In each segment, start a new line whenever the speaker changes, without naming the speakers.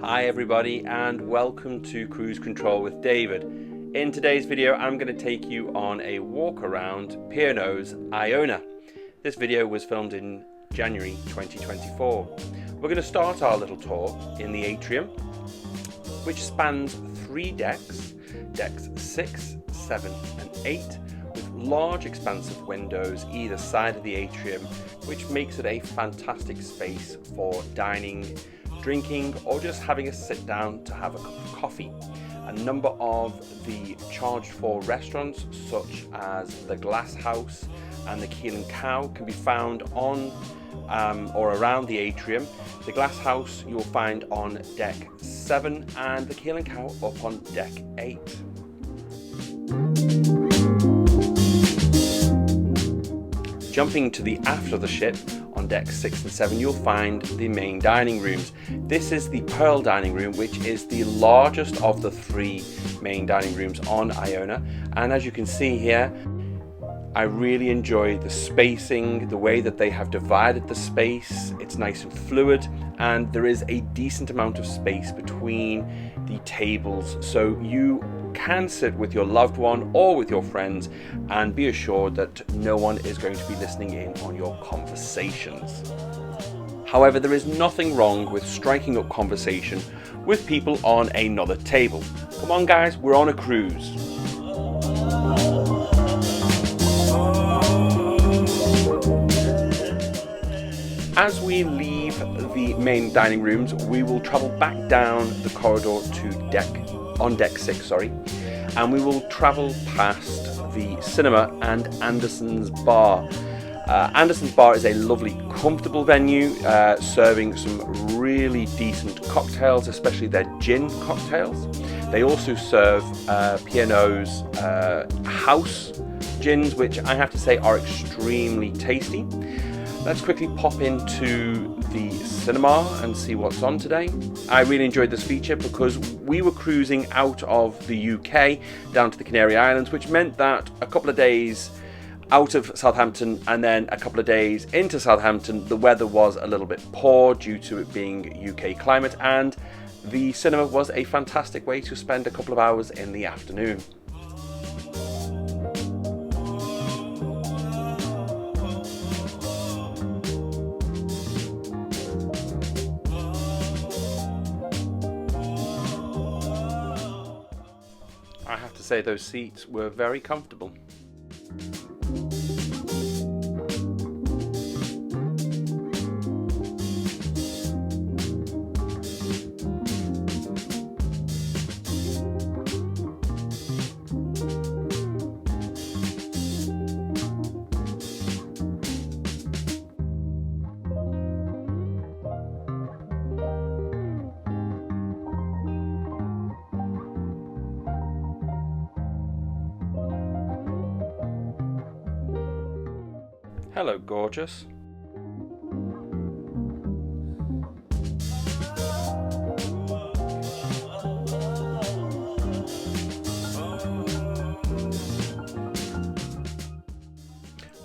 Hi everybody and welcome to Cruise Control with David. In today's video I'm going to take you on a walk around P&O's Iona. This video was filmed in January 2024. We're going to start our little tour in the Atrium, which spans 3 decks, decks 6, 7 and 8, with large expansive windows either side of the atrium, which makes it a fantastic space for dining, drinking, or just having a sit down to have a cup of coffee. A number of the charged for restaurants such as the Glass House and the Keel and Cow can be found on or around the atrium. The Glass House you'll find on deck 7 and the Keel and Cow up on deck 8. Jumping to the aft of the ship, on decks 6 and 7 you'll find the main dining rooms. This is the Pearl dining room, which is the largest of the 3 main dining rooms on Iona, and as you can see here, I really enjoy the spacing, the way that they have divided the space. It's nice and fluid, and there is a decent amount of space between the tables, so you can sit with your loved one or with your friends and be assured that no one is going to be listening in on your conversations. However, there is nothing wrong with striking up conversation with people on another table. Come on guys, we're on a cruise. As we leave the main dining rooms, we will travel back down the corridor to deck 6, and we will travel past the cinema and Anderson's Bar. Anderson's Bar is a lovely, comfortable venue, serving some really decent cocktails, especially their gin cocktails. They also serve P&O's house gins, which I have to say are extremely tasty. Let's quickly pop into the cinema and see what's on today. I really enjoyed this feature because we were cruising out of the UK down to the Canary Islands, which meant that a couple of days out of Southampton and then a couple of days into Southampton, the weather was a little bit poor due to it being UK climate, and the cinema was a fantastic way to spend a couple of hours in the afternoon. I have to say those seats were very comfortable. Hello, gorgeous.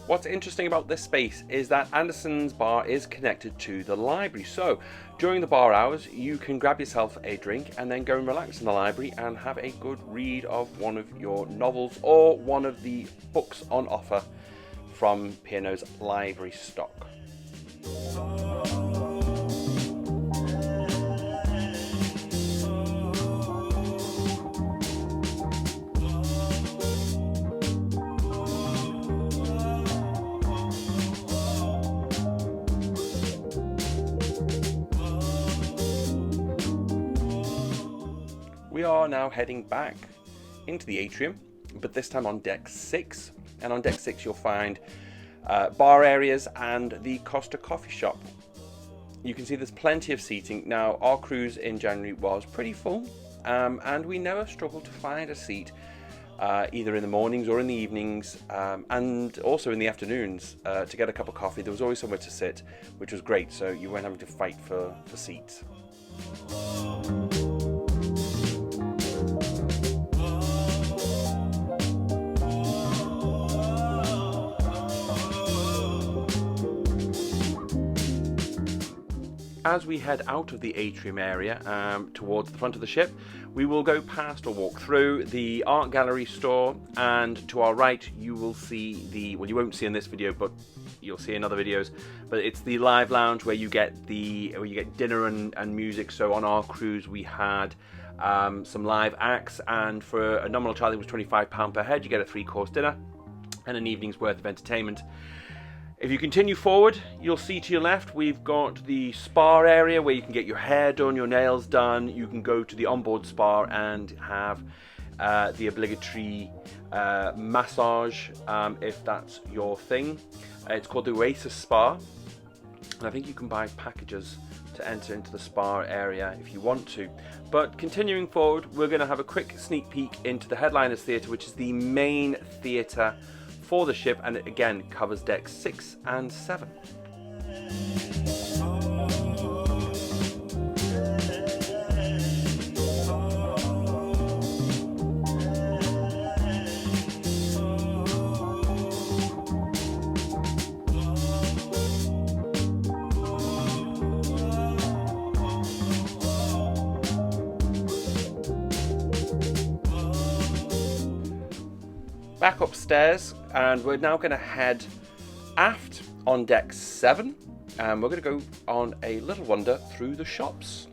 What's interesting about this space is that Anderson's Bar is connected to the library, so during the bar hours you can grab yourself a drink and then go and relax in the library and have a good read of one of your novels or one of the books on offer from P&O's library stock. We are now heading back into the atrium, but this time on deck 6. And on deck 6 you'll find bar areas and the Costa coffee shop. You can see there's plenty of seating. Now our cruise in January was pretty full, and we never struggled to find a seat either in the mornings or in the evenings, and also in the afternoons to get a cup of coffee. There was always somewhere to sit, which was great, so you weren't having to fight for seats. as we head out of the atrium area towards the front of the ship, we will go past or walk through the art gallery store, and to our right you will see the, well, you won't see in this video, but you'll see in other videos, but it's the live lounge where you get dinner and music. So on our cruise we had some live acts, and for a nominal charge, it was £25 per head. You get a 3-course dinner and an evening's worth of entertainment. If you continue forward, you'll see to your left we've got the spa area where you can get your hair done, your nails done. You can go to the onboard spa and have the obligatory massage if that's your thing. It's called the Oasis Spa, and I think you can buy packages to enter into the spa area if you want to. But continuing forward, we're going to have a quick sneak peek into the Headliners Theatre, which is the main theatre for the ship, and it again covers decks 6 and 7. Back upstairs, and we're now going to head aft on deck 7, and we're going to go on a little wander through the shops.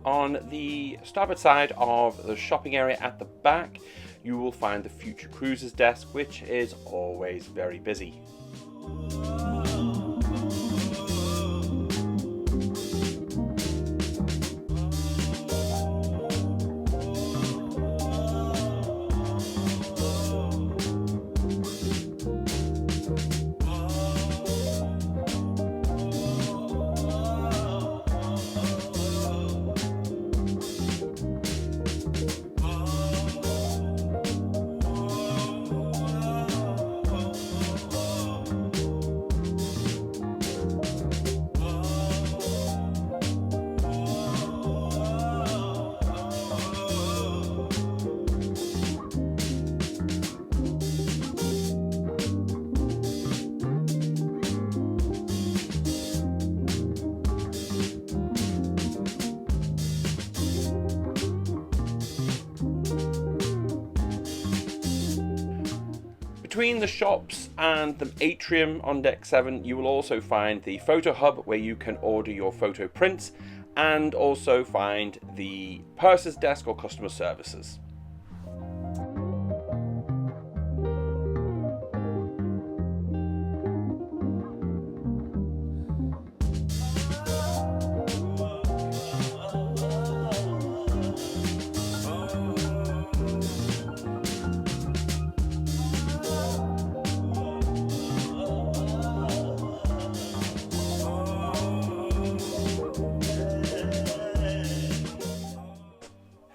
On the starboard side of the shopping area at the back, you will find the Future Cruises desk, which is always very busy. Between the shops and the atrium on deck 7, you will also find the photo hub where you can order your photo prints, and also find the purser's desk or customer services.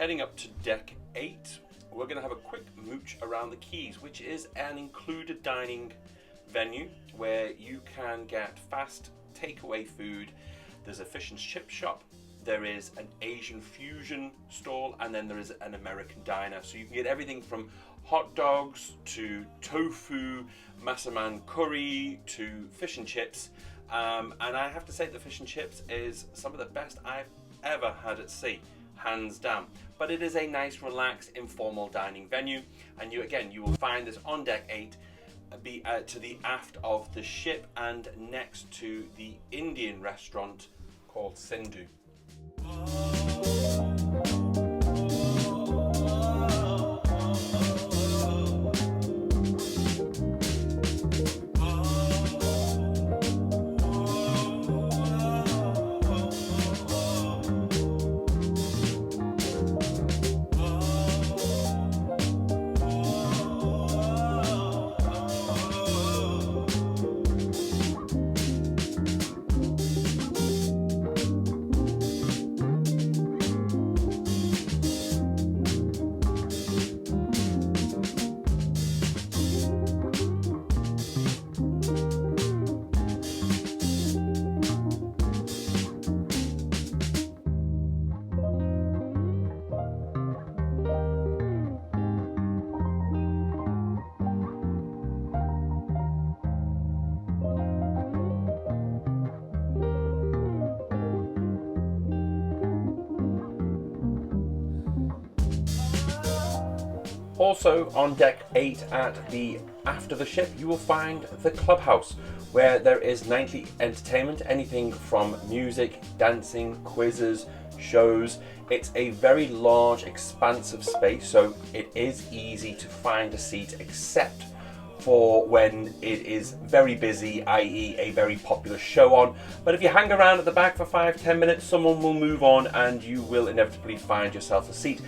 Heading up to deck 8, we're going to have a quick mooch around the quays, which is an included dining venue where you can get fast takeaway food. There's a fish and chip shop, there is an Asian fusion stall, and then there is an American diner. So you can get everything from hot dogs to tofu, massaman curry to fish and chips. And I have to say the fish and chips is some of the best I've ever had at sea, hands down. But it is a nice, relaxed, informal dining venue, and you will find this on deck 8, to the aft of the ship and next to the Indian restaurant called Sindhu. Also on deck 8 at the aft of the ship, you will find the clubhouse, where there is nightly entertainment, anything from music, dancing, quizzes, shows. It's a very large, expansive space, so it is easy to find a seat, except for when it is very busy, i.e. a very popular show on. But if you hang around at the back for 5-10 minutes, someone will move on and you will inevitably find yourself a seat.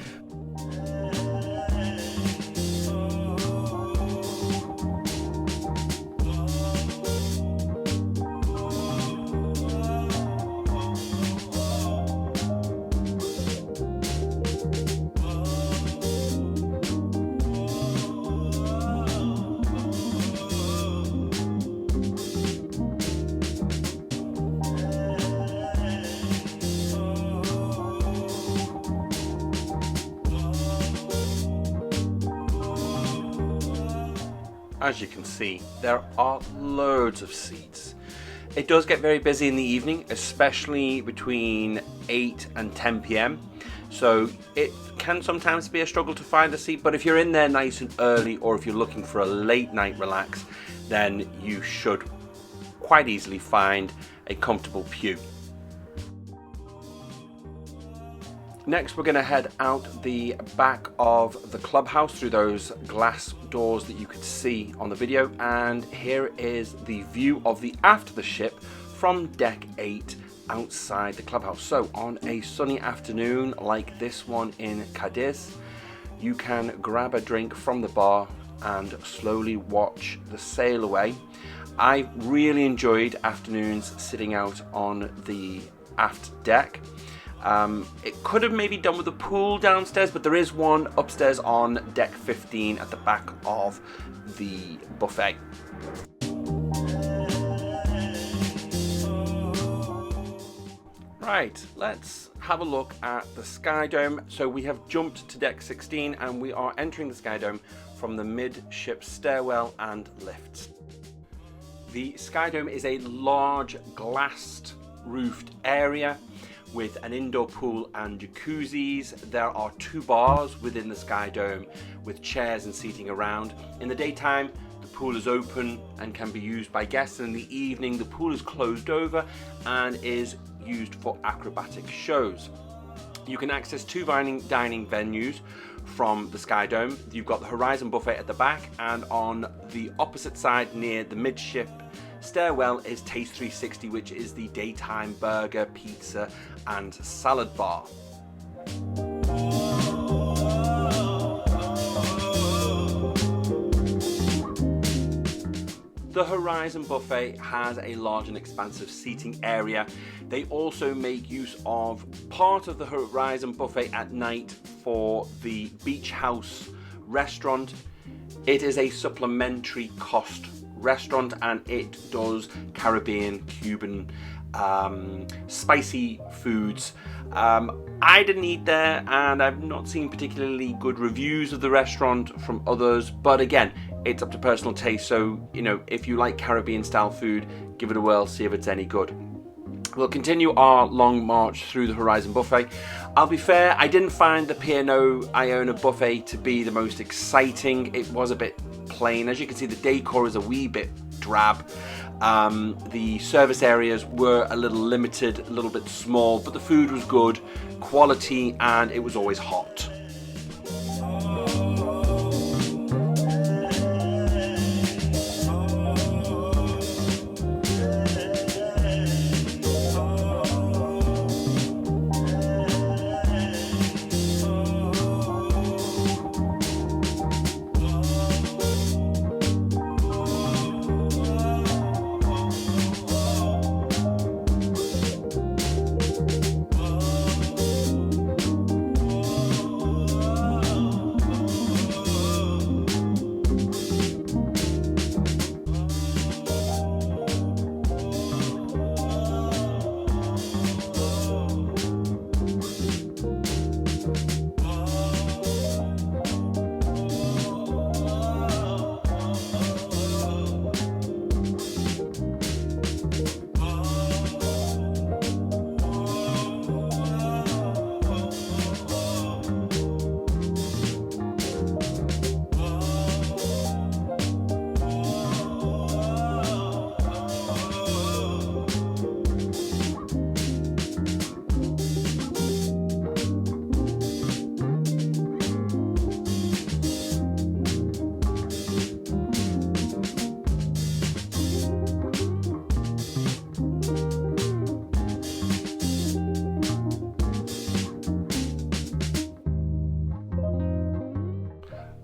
As you can see, there are loads of seats. It does get very busy in the evening, especially between 8 and 10 p.m. So it can sometimes be a struggle to find a seat, but if you're in there nice and early, or if you're looking for a late night relax, then you should quite easily find a comfortable pew. Next, we're going to head out the back of the clubhouse through those glass doors that you could see on the video, and here is the view of the aft of the ship from deck 8 outside the clubhouse. So on a sunny afternoon like this one in Cadiz, you can grab a drink from the bar and slowly watch the sail away. I really enjoyed afternoons sitting out on the aft deck. It could have maybe done with a pool downstairs, but there is one upstairs on deck 15 at the back of the buffet. Right, let's have a look at the Skydome. So we have jumped to deck 16 and we are entering the Skydome from the midship stairwell and lifts. The Skydome is a large glassed roofed area with an indoor pool and jacuzzis. There are 2 bars within the Skydome with chairs and seating around. In the daytime, the pool is open and can be used by guests, and in the evening the pool is closed over and is used for acrobatic shows. You can access 2 dining venues from the Skydome. You've got the Horizon Buffet at the back, and on the opposite side near the midship stairwell is Taste 360, which is the daytime burger, pizza and salad bar. The Horizon Buffet has a large and expansive seating area. They also make use of part of the Horizon Buffet at night for the Beach House restaurant. It is a supplementary cost restaurant and it does Caribbean, Cuban, spicy foods. I didn't eat there and I've not seen particularly good reviews of the restaurant from others, but again, it's up to personal taste. So, you know, if you like Caribbean style food, give it a whirl, see if it's any good. We'll continue our long march through the Horizon Buffet. I'll be fair, I didn't find the P&O Iona Buffet to be the most exciting. It was a bit plain. As you can see, the decor is a wee bit drab. The service areas were a little limited, a little bit small, but the food was good, quality, and it was always hot.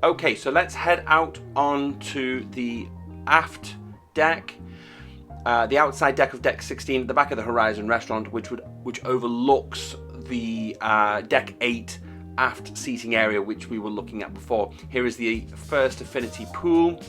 Okay, so let's head out onto the aft deck, the outside deck of deck 16 at the back of the Horizon restaurant, which overlooks the deck 8 aft seating area, which we were looking at before. Here is the first affinity pool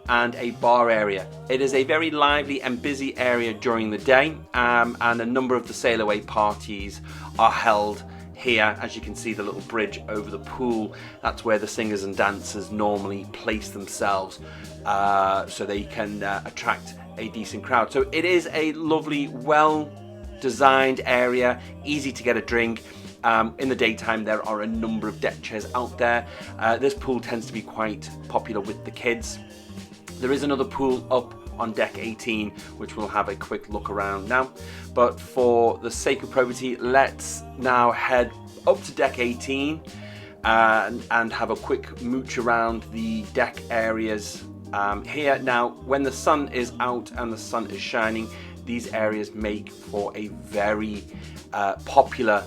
and a bar area. It is a very lively and busy area during the day, and a number of the sail away parties are held here. As you can see, the little bridge over the pool, that's where the singers and dancers normally place themselves, so they can attract a decent crowd. So it is a lovely, well designed area, easy to get a drink. In the daytime there are a number of deck chairs out there. This pool tends to be quite popular with the kids. There is another pool up on deck 18, which we'll have a quick look around now. But for the sake of probity, let's now head up to deck 18 and have a quick mooch around the deck areas here. Now, when the sun is out and the sun is shining, these areas make for a very popular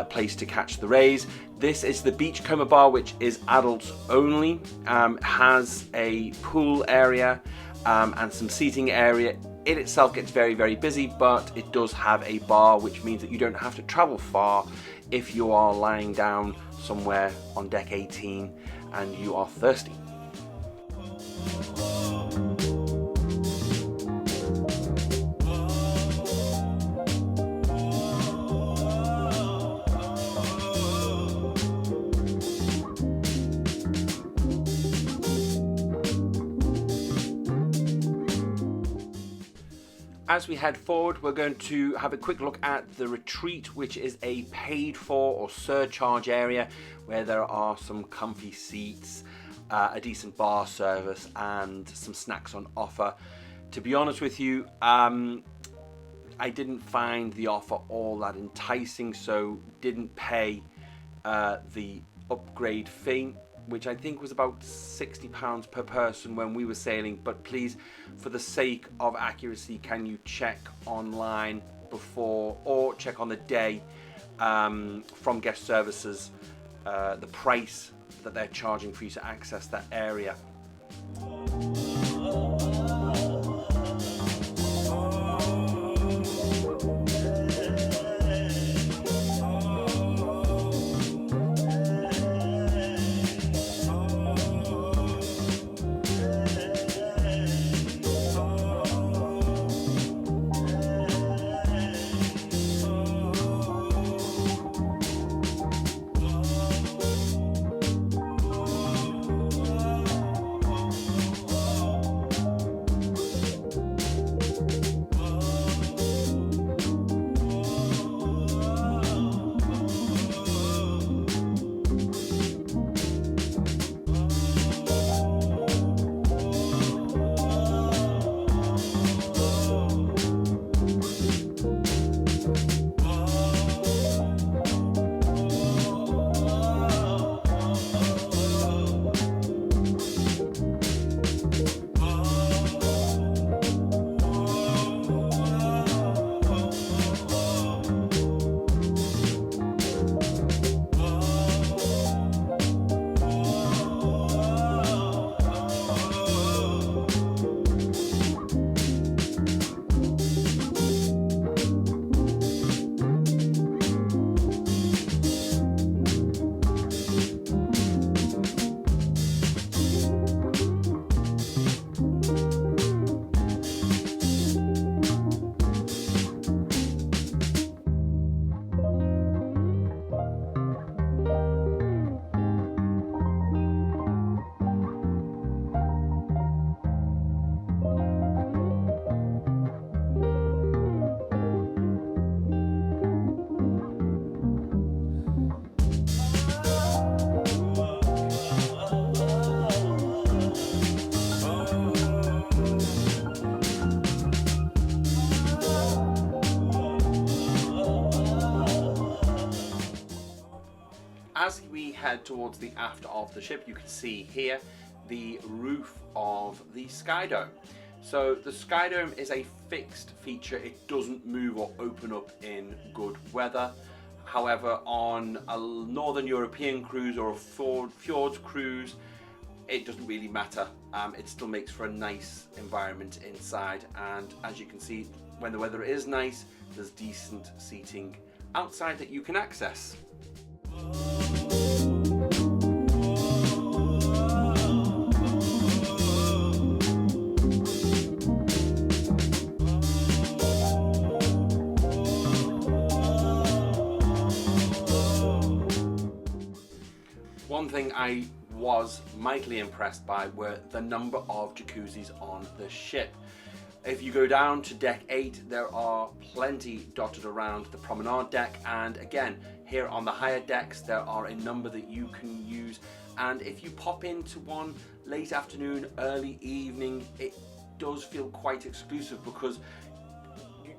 place to catch the rays. This is the Beachcomber Bar, which is adults only, has a pool area and some seating area. It itself gets very, very busy, but it does have a bar, which means that you don't have to travel far if you are lying down somewhere on deck 18 and you are thirsty. As we head forward, we're going to have a quick look at the retreat, which is a paid for or surcharge area where there are some comfy seats, a decent bar service and some snacks on offer. To be honest with you, I didn't find the offer all that enticing, so didn't pay the upgrade fee, which I think was about £60 per person when we were sailing. But please, for the sake of accuracy, can you check online before, or check on the day from guest services, the price that they're charging for you to access that area. As we head towards the aft of the ship, you can see here the roof of the Skydome. So the Skydome is a fixed feature. It doesn't move or open up in good weather. However, on a Northern European cruise or a fjords cruise, it doesn't really matter. It still makes for a nice environment inside, and as you can see, when the weather is nice, there's decent seating outside that you can access. One thing I was mightily impressed by were the number of jacuzzis on the ship. If you go down to deck 8, there are plenty dotted around the promenade deck, and again, here on the higher decks, there are a number that you can use, and if you pop into one late afternoon, early evening, it does feel quite exclusive because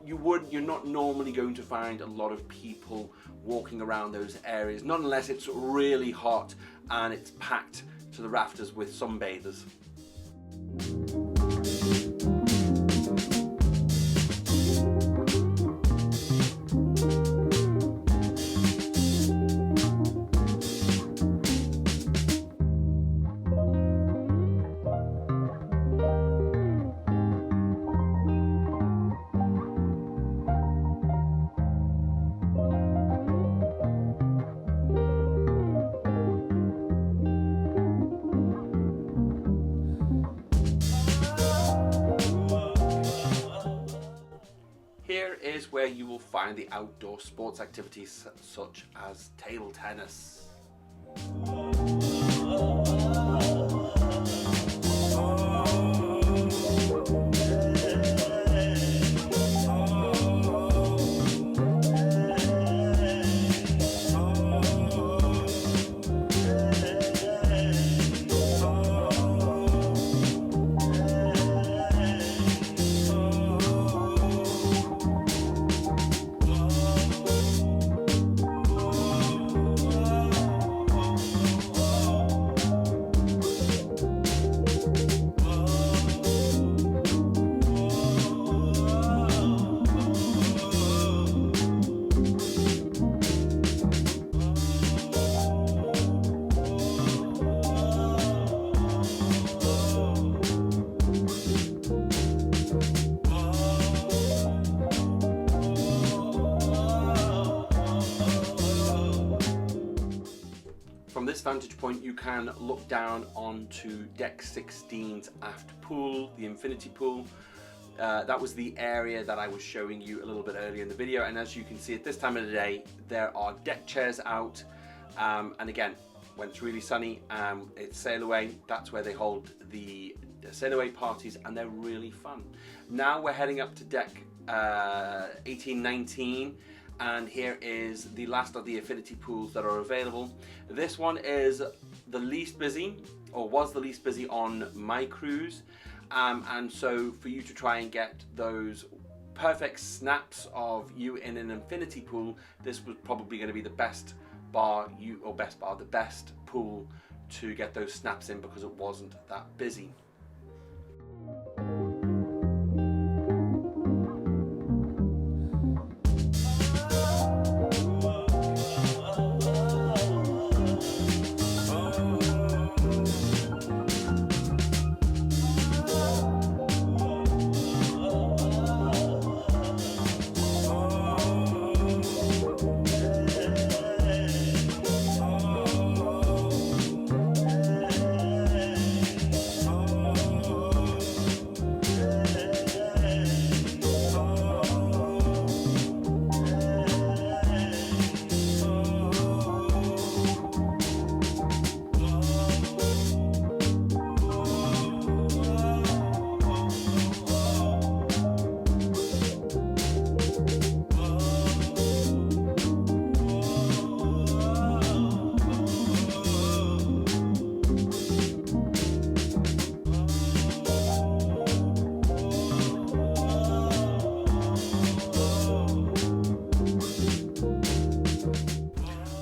you're not normally going to find a lot of people walking around those areas, not unless it's really hot and it's packed to the rafters with sunbathers. Here is where you will find the outdoor sports activities such as table tennis. From this vantage point, you can look down onto deck 16's aft pool, the infinity pool. That was the area that I was showing you a little bit earlier in the video, and as you can see at this time of the day, there are deck chairs out, and again, when it's really sunny, it's sail away. That's where they hold the sail away parties, and they're really fun. Now we're heading up to deck 18, 19, and here is the last of the infinity pools that are available. This one is the least busy, or was the least busy on my cruise, and so for you to try and get those perfect snaps of you in an infinity pool, this was probably going to be the best the best pool to get those snaps in because it wasn't that busy.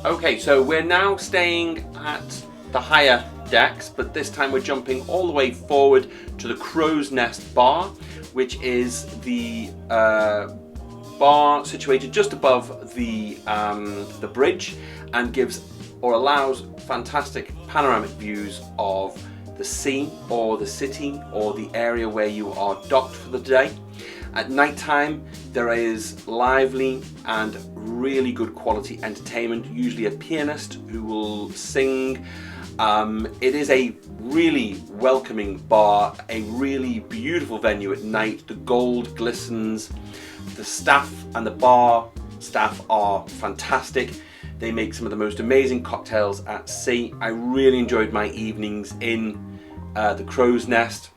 Okay, so we're now staying at the higher decks, but this time we're jumping all the way forward to the Crow's Nest Bar, which is the bar situated just above the bridge, and gives or allows fantastic panoramic views of the sea or the city or the area where you are docked for the day. At night time there is lively and really good quality entertainment, usually a pianist who will sing. It is a really welcoming bar, a really beautiful venue at night. The gold glistens. The staff and the bar staff are fantastic. They make some of the most amazing cocktails at sea. I really enjoyed my evenings in the Crow's Nest.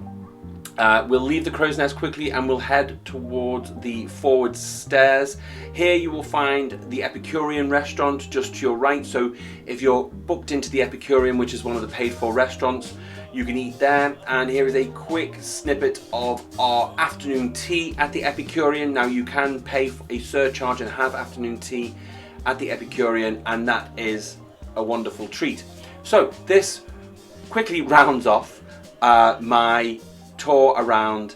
We'll leave the Crow's Nest quickly and we'll head towards the forward stairs. Here you will find the Epicurean restaurant just to your right. So if you're booked into the Epicurean, which is one of the paid for restaurants, you can eat there. And here is a quick snippet of our afternoon tea at the Epicurean. Now you can pay for a surcharge and have afternoon tea at the Epicurean, and that is a wonderful treat. So this quickly rounds off my tour around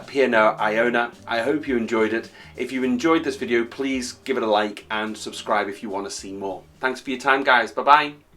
P&O Iona. I hope you enjoyed it. If you enjoyed this video, please give it a like and subscribe if you want to see more. Thanks for your time, guys. Bye bye.